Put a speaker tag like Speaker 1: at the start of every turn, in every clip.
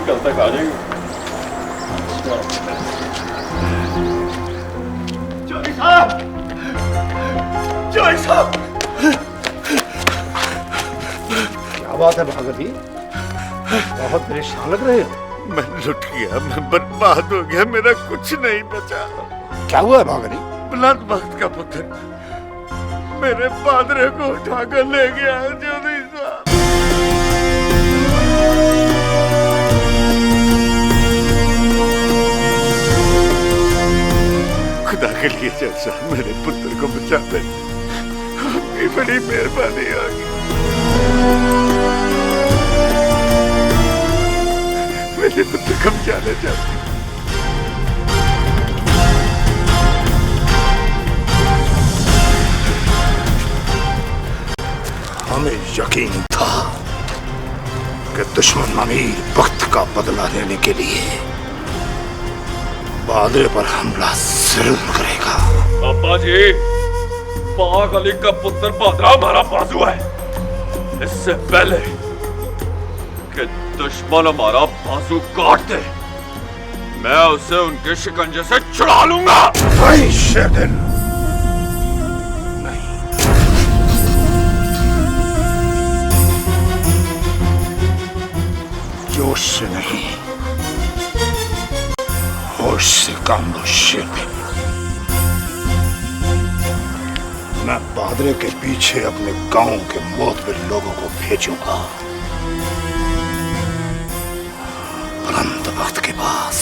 Speaker 1: कल तक आ जाएगी। जॉय साहब, जॉय साहब,
Speaker 2: क्या बात है भागत जी, बहुत परेशान लग रहे हो।
Speaker 3: मैं लुट गया, मैं बर्बाद हो गया, मेरा कुछ नहीं बचा।
Speaker 2: क्या हुआ है भागत जी?
Speaker 3: बुलंद वक्त का पुत्र मेरे पादरे को उठाकर ले गया है चौधरी साहब। खुदा के लिए जैसा मेरे पुत्र को बचा दे, आपकी बड़ी मेहरबानी होगी। मेरे पुत्र को जाने चाहते।
Speaker 2: हमें यकीन था कि दुश्मन अमीर वक्त का बदला लेने के लिए बादरे पर हमला जरूर करेगा।
Speaker 1: अब्बा जी, पाक अली का पुत्र बादरा हमारा बाजू है। इससे पहले कि दुश्मन हमारा बाजू काट दे, मैं उसे उनके शिकंजे से छुड़ा लूंगा।
Speaker 2: नहीं शेरदिल, नहीं। जोश से नहीं, होश से काम लो शेरदिल। मैं बादरे के पीछे अपने गांव के मोहतबर लोगों को भेजूंगा, बुलंद वक्त के पास।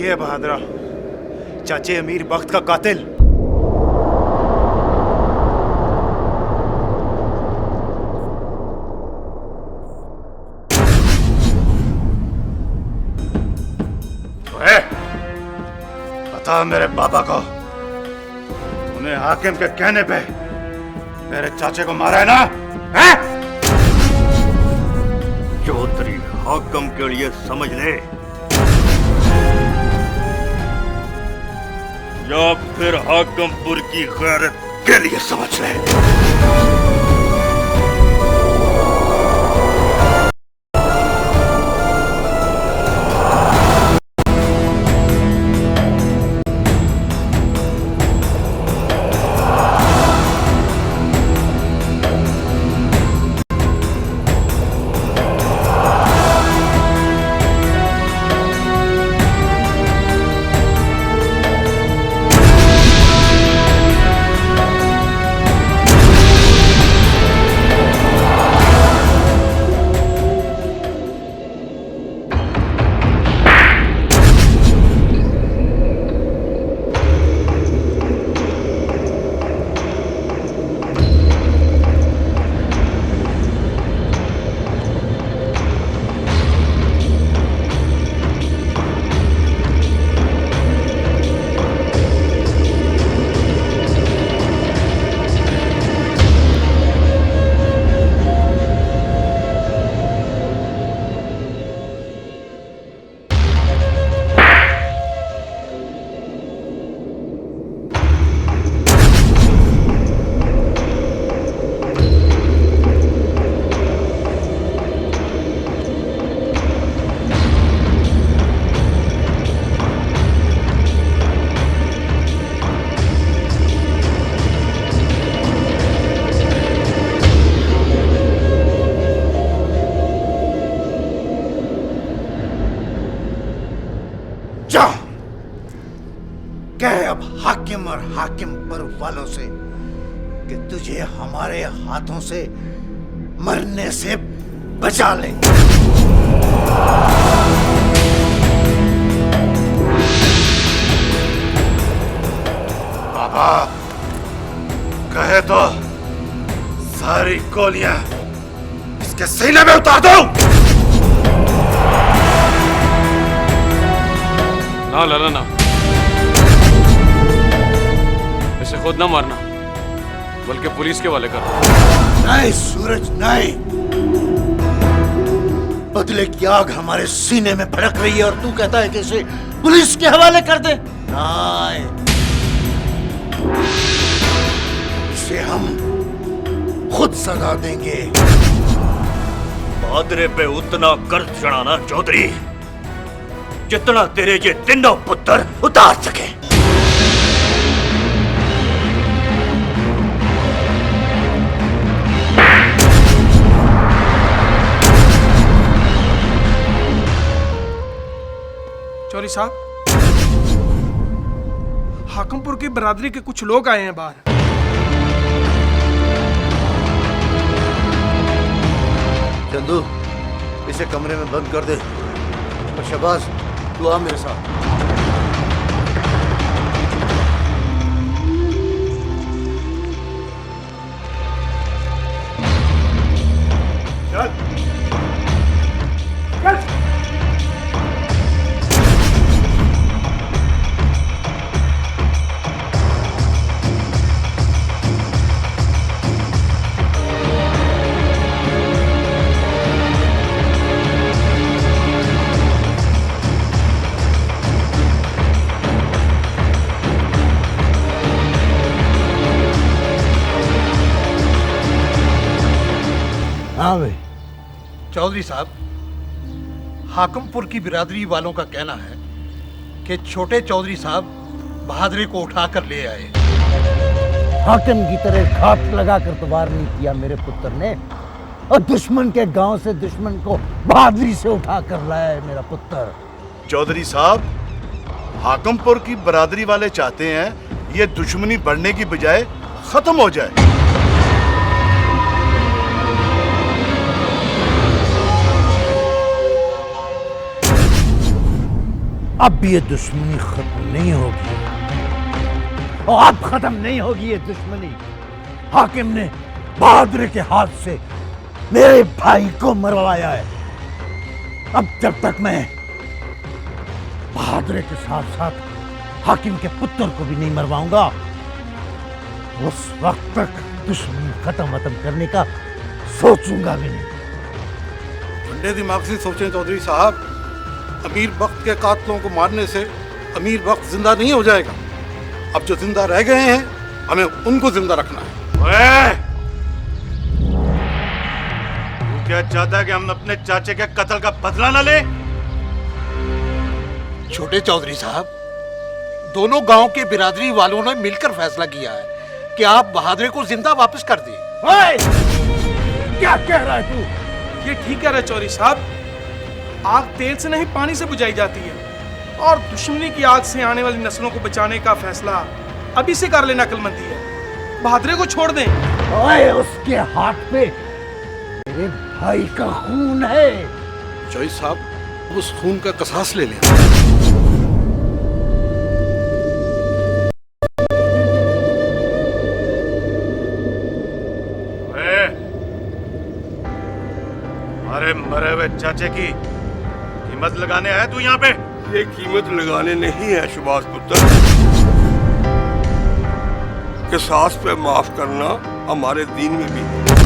Speaker 4: ये बहादुरा, चाचे अमीर वक्त का कातिल।
Speaker 2: बता मेरे बाबा को, उन्हें हाकिम के कहने पे मेरे चाचे को मारा है ना? है?
Speaker 3: चौधरी हाकिम के लिए समझ ले, या फिर हाकिमपुर की गैरत
Speaker 2: के लिए समझ ले।
Speaker 4: अब हाकिम और हाकिम पर वालों से कि तुझे हमारे हाथों से मरने से बचा ले।
Speaker 2: बाबा कहे तो सारी गोलियां इसके सीने में उतार दो।
Speaker 1: ना लाला ना, इसे खुद ना मारना, बल्कि पुलिस के वाले कर।
Speaker 4: नहीं सूरज नहीं, बदले की आग हमारे सीने में भड़क रही है और तू कहता है कि इसे पुलिस के हवाले कर दे। नहीं, इसे हम खुद सजा देंगे।
Speaker 5: बहादुरे पे उतना कर्ज चढ़ाना चौधरी जितना तेरे ये तीनों पुत्र उतार सके।
Speaker 6: चौधरी साहब, हाकिमपुर की बरादरी के कुछ लोग आए हैं बाहर।
Speaker 4: चंदू, इसे कमरे में बंद कर दे और शहबाज तू आ मेरे साथ। हाँ भाई।
Speaker 7: चौधरी साहब, हाकिमपुर की बिरादरी वालों का कहना है कि छोटे चौधरी साहब बहादुरी को उठाकर ले आए।
Speaker 8: हाकिम की तरह घात लगाकर तो वार नहीं किया मेरे पुत्र ने, और दुश्मन के गांव से दुश्मन को बहादुरी से उठा कर लाया है मेरा पुत्र।
Speaker 2: चौधरी साहब, हाकिमपुर की बरादरी वाले चाहते हैं ये दुश्मनी बढ़ने की बजाय खत्म हो जाए।
Speaker 8: अब भी ये दुश्मनी खत्म नहीं होगी, और अब खत्म नहीं होगी ये दुश्मनी। हाकिम ने बहादुर के हाथ से मेरे भाई को मरवाया है। अब जब तक मैं बहादुर के साथ साथ हाकिम के पुत्र को भी नहीं मरवाऊंगा, उस वक्त तक दुश्मनी खत्म करने का सोचूंगा भी नहीं।
Speaker 7: ठंडे दिमाग से सोचें चौधरी साहब, अमीर बख्त के कातलों को मारने से अमीर बख्त जिंदा नहीं हो जाएगा। अब जो जिंदा रह गए हैं हमें उनको जिंदा रखना है।
Speaker 2: ओए! तू क्या चाहता है कि हम अपने चाचे के कत्ल का बदला न ले?
Speaker 7: छोटे चौधरी साहब, दोनों गांव के बिरादरी वालों ने मिलकर फैसला किया है कि आप बहादुर को जिंदा वापस कर दिए।
Speaker 8: ओए! क्या कह रहा है तू?
Speaker 6: ये ठीक कह रहे चौधरी साहब, आग तेल से नहीं पानी से बुझाई जाती है, और दुश्मनी की आग से आने वाली नस्लों को बचाने का फैसला अभी से कर लेना अक्लमंदी है। बहादुर को छोड़ दें।
Speaker 8: ओए, उसके हाथ पे मेरे भाई का खून है।
Speaker 7: चौधरी साहब, उस खून का कसास ले लें।
Speaker 2: अरे मरे हुए चाचे की कीमत लगाने आया तू यहाँ पे?
Speaker 3: ये कीमत लगाने नहीं है सुभाष पुत्र, किसास पे माफ करना हमारे दीन में भी है।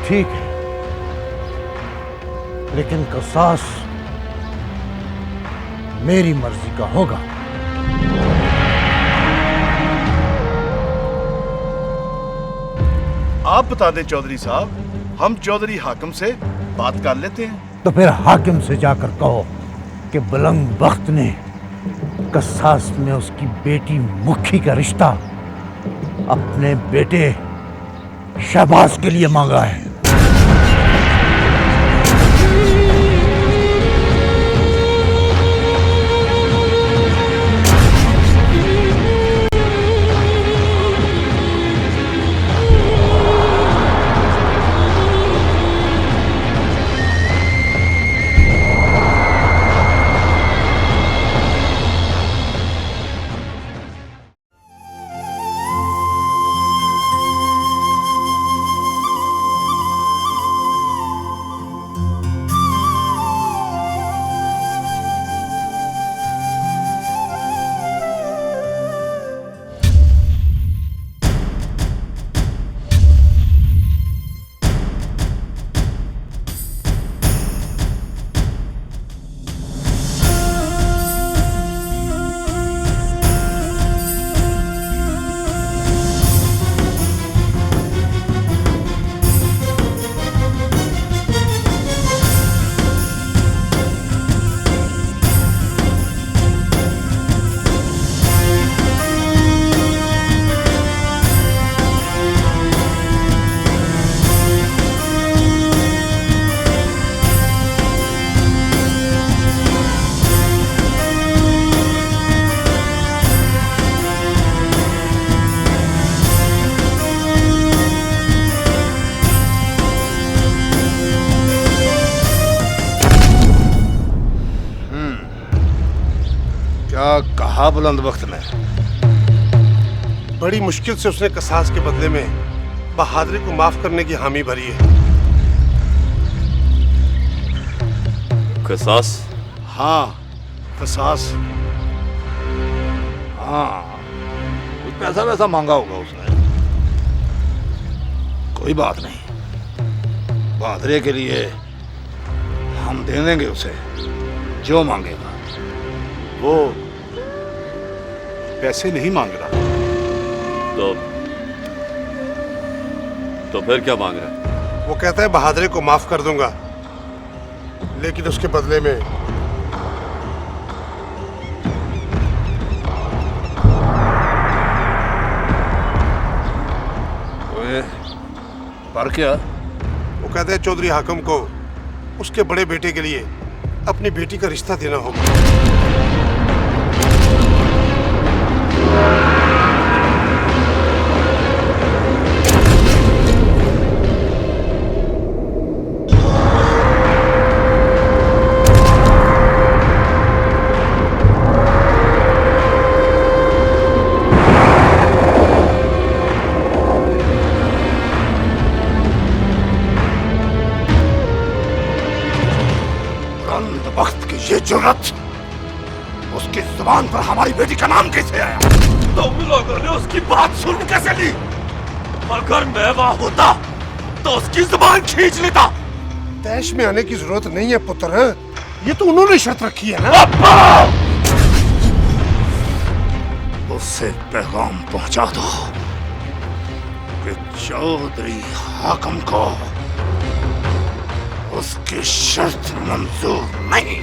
Speaker 8: ठीक है, लेकिन कसास मेरी मर्जी का होगा।
Speaker 2: आप बता दें चौधरी साहब, हम चौधरी हाकिम से बात कर लेते हैं।
Speaker 8: तो फिर हाकिम से जाकर कहो कि बुलंद बख्त ने कसास में उसकी बेटी मुखी का रिश्ता अपने बेटे शहबाज के लिए मांगा है।
Speaker 7: क्या कहा बुलंद वक्त ने?
Speaker 3: बड़ी मुश्किल से उसने कसास के बदले में बहादुरी को माफ करने की हामी भरी है।
Speaker 1: कसास?
Speaker 2: हाँ, कसास।
Speaker 7: हाँ, कुछ पैसा वैसा मांगा होगा उसने। कोई बात नहीं, बहादुरी के लिए हम दे देंगे उसे जो मांगेगा।
Speaker 2: वो पैसे नहीं मांग रहा।
Speaker 1: तो फिर क्या मांग रहा है?
Speaker 3: वो कहता है बहादुरी को माफ कर दूंगा, लेकिन उसके बदले में
Speaker 7: पर क्या?
Speaker 3: वो कहता है चौधरी हाकिम को उसके बड़े बेटे के लिए अपनी बेटी का रिश्ता देना होगा।
Speaker 7: वक्त की ये जुर्रत, उसकी जुबान पर हमारी बेटी का नाम कैसे आया?
Speaker 1: तुम लोगों ने उसकी बात सुन कैसे ली? अगर मैं वहां होता तो उसकी जुबान खींच लेता।
Speaker 3: तैश में आने की जरूरत नहीं है पुत्र, ये तो उन्होंने शर्त रखी है ना।
Speaker 7: उससे पैगाम पहुंचा दो कि चौधरी हाकिम को उसकी शर्त मंजूर नहीं।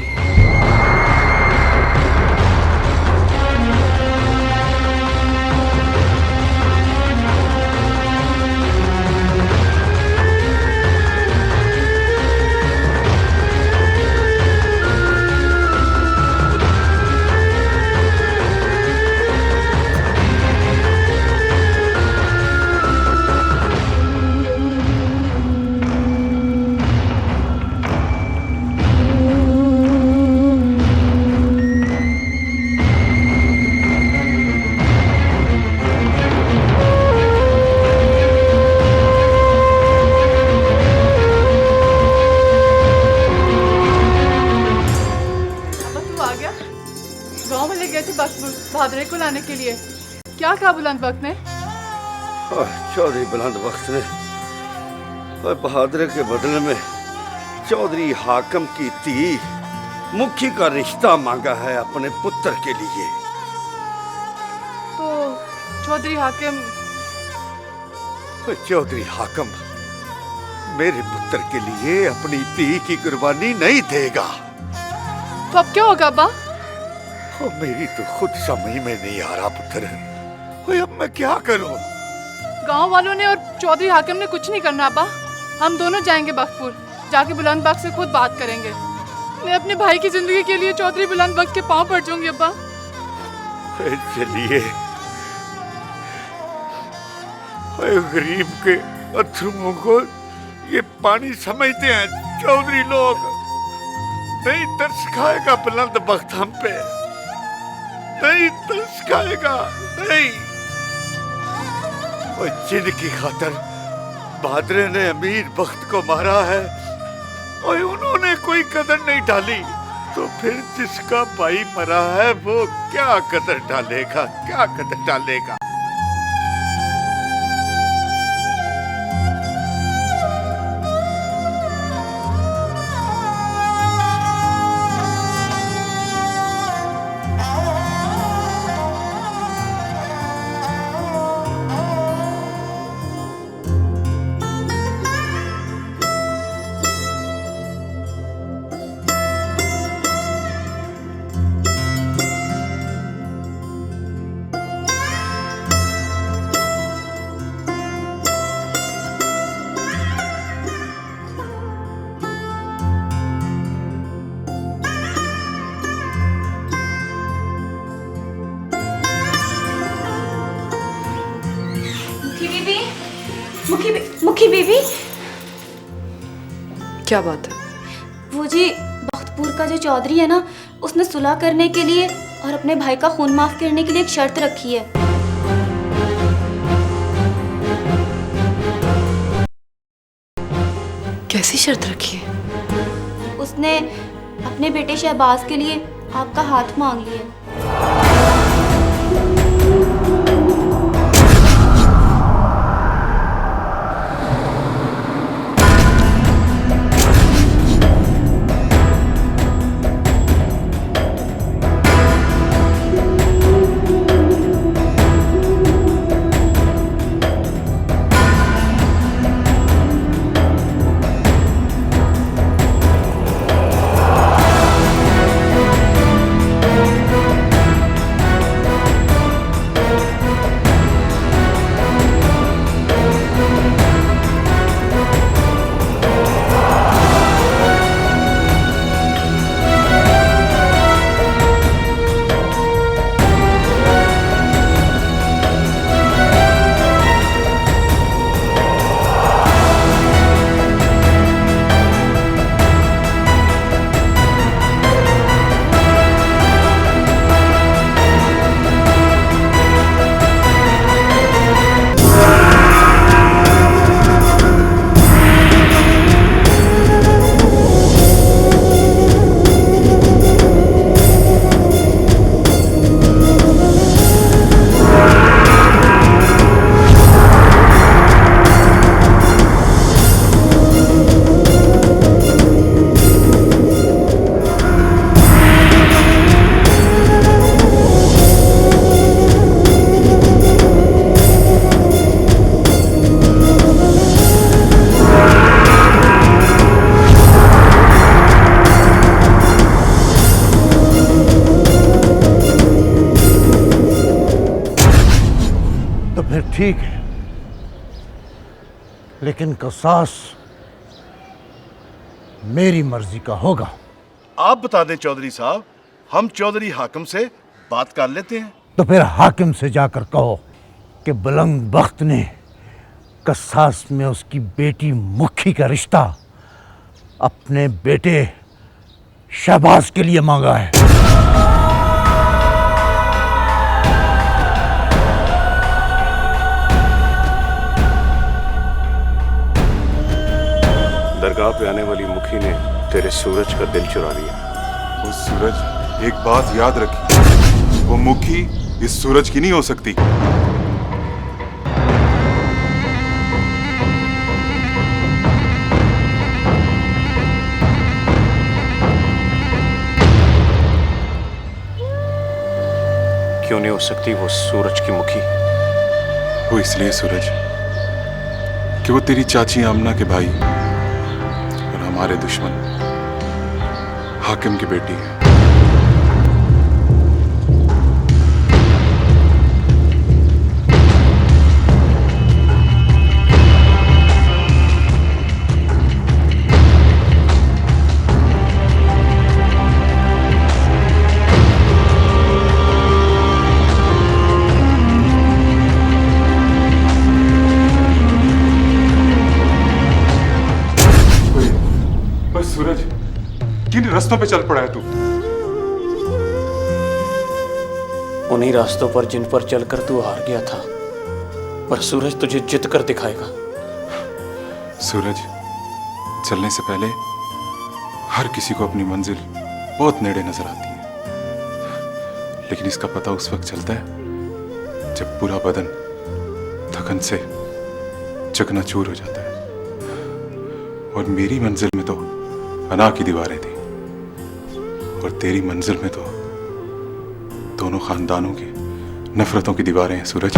Speaker 9: बहादुरी को लाने के लिए क्या कहा बुलंद वक्त ने?
Speaker 7: चौधरी बुलंद वक्त ने
Speaker 3: और बहादुर के बदले में चौधरी हाकिम की धी मुखी का रिश्ता मांगा है अपने पुत्र के लिए।
Speaker 9: तो चौधरी हाकिम
Speaker 3: चौधरी हाकिम मेरे पुत्र के लिए अपनी धी की कुर्बानी नहीं देगा।
Speaker 9: तो अब क्या होगा अब्बा?
Speaker 3: मेरी तो खुद समझ में नहीं आ रहा पुत्र। अब मैं क्या करूं?
Speaker 9: गांव वालों ने और चौधरी हाकिम ने कुछ नहीं करना अब्बा। हम दोनों जाएंगे बख्तपुर, जाके बुलंदबाग से खुद बात करेंगे। मैं अपने भाई की जिंदगी के लिए चौधरी बुलंदबाग के पांव पड़ जाऊंगी अब्बा।
Speaker 3: चलिए, गरीब के अथरुओं को ये पानी समझते हैं चौधरी लोग। नहीं तरस खाएगा बुलंद बख्त हम पे, नहीं तरस खाएगा, नहीं। और जिनकी खातर बहादुर ने अमीर बख्त को मारा है और उन्होंने कोई कदर नहीं डाली, तो फिर जिसका भाई मरा है वो क्या कदर डालेगा, क्या कदर डालेगा?
Speaker 10: मुखी बीबी,
Speaker 9: क्या बात है?
Speaker 10: वो जी बख्तपुर का जो चौधरी है ना, उसने सुलह करने के लिए और अपने भाई का खून माफ करने के लिए एक शर्त रखी है।
Speaker 9: कैसी शर्त रखी है?
Speaker 10: उसने अपने बेटे शहबाज के लिए आपका हाथ मांग लिया।
Speaker 8: ठीक है, लेकिन कसास मेरी मर्जी का होगा।
Speaker 2: आप बता दें चौधरी साहब, हम चौधरी हाकिम से बात कर लेते हैं।
Speaker 8: तो फिर हाकिम से जाकर कहो कि बुलंद बख्त ने कसास में उसकी बेटी मुखी का रिश्ता अपने बेटे शहबाज के लिए मांगा है।
Speaker 11: दरगाह पे आने वाली मुखी ने तेरे सूरज का दिल चुरा लिया।
Speaker 12: वो सूरज, एक बात याद रखी, वो मुखी इस सूरज की नहीं हो सकती।
Speaker 11: क्यों नहीं हो सकती वो सूरज की मुखी?
Speaker 12: वो इसलिए सूरज कि वो तेरी चाची आमना के भाई और हमारे दुश्मन हाकिम की बेटी है। सूरज, किन रास्तों पे चल पड़ा है तू?
Speaker 11: उन्हीं रास्तों पर जिन पर चलकर तू हार गया था, पर सूरज तुझे जीत कर दिखाएगा।
Speaker 12: सूरज, चलने से पहले हर किसी को अपनी मंजिल बहुत नेड़े नजर आती है, लेकिन इसका पता उस वक्त चलता है जब पूरा बदन थकन से चकनाचूर हो जाता है। और मेरी मंजिल में तो पनाह की दीवारें थी, और तेरी मंजिल में तो दोनों खानदानों की नफरतों की दीवारें हैं सूरज।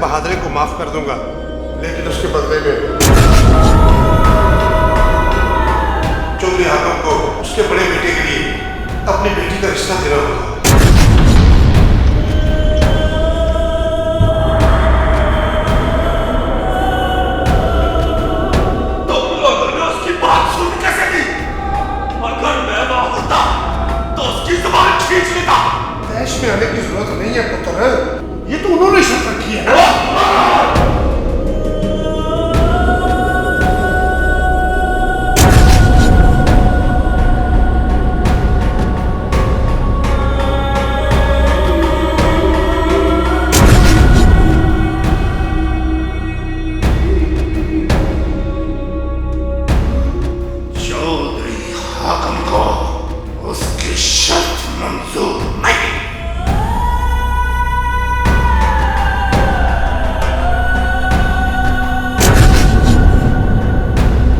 Speaker 2: बहादुरी को माफ कर दूंगा, लेकिन उसके बदले में चौधरी हाकिम को उसके बड़े बेटे के लिए अपनी बेटी का रिश्ता देना होगा।